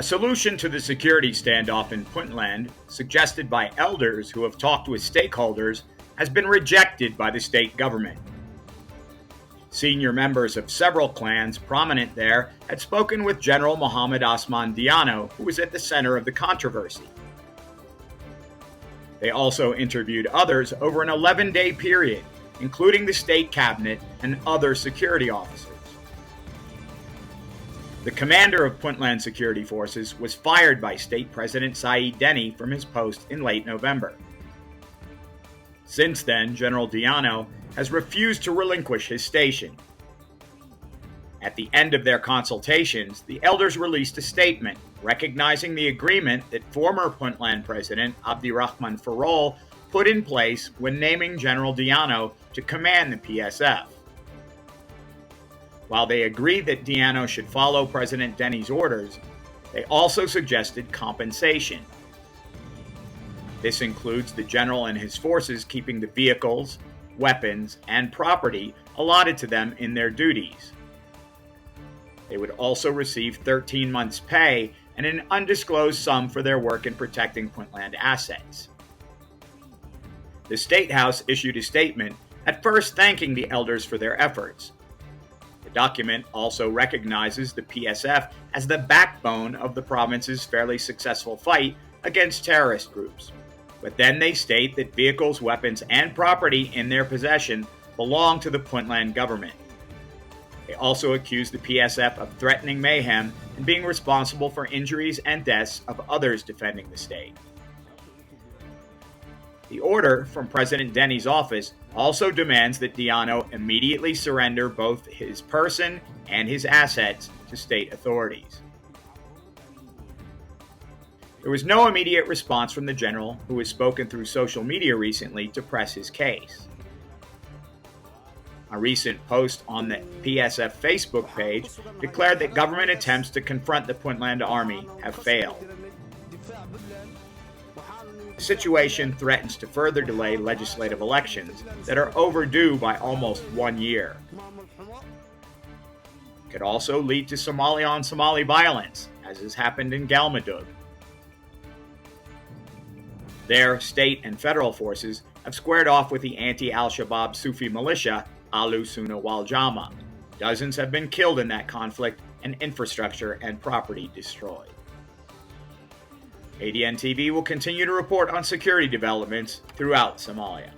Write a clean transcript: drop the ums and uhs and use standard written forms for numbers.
solution to the security standoff in Puntland, suggested by elders who have talked with stakeholders, has been rejected by the state government. Senior members of several clans prominent there had spoken with General Mohamed Osman Diano, who was at the center of the controversy. They also interviewed others over an 11-day period, including the state cabinet and other security officers. The commander of Puntland security forces was fired by State President Saeed Deni from his post in late November. Since then, General Diano has refused to relinquish his station. At the end of their consultations, the elders released a statement recognizing the agreement that former Puntland President Abdirahman Farol put in place when naming General Diano to command the PSF. While they agreed that Diano should follow President Deni's orders, they also suggested compensation. This includes the general and his forces keeping the vehicles, weapons, and property allotted to them in their duties. They would also receive 13 months' pay and an undisclosed sum for their work in protecting Puntland assets. The State House issued a statement, at first thanking the elders for their efforts. The document also recognizes the PSF as the backbone of the province's fairly successful fight against terrorist groups. But then they state that vehicles, weapons, and property in their possession belong to the Puntland government. They also accuse the PSF of threatening mayhem and being responsible for injuries and deaths of others defending the state. The order from President Deni's office also demands that Diano immediately surrender both his person and his assets to state authorities. There was no immediate response from the general, who has spoken through social media recently to press his case. A recent post on the PSF Facebook page declared that government attempts to confront the Puntland army have failed. The situation threatens to further delay legislative elections that are overdue by almost 1 year. It could also lead to Somali-on-Somali violence, as has happened in Galmudug. There, state and federal forces have squared off with the anti-Al-Shabaab Sufi militia, Ahlu Sunnah wal Jamaa. Dozens have been killed in that conflict and infrastructure and property destroyed. ADN TV will continue to report on security developments throughout Somalia.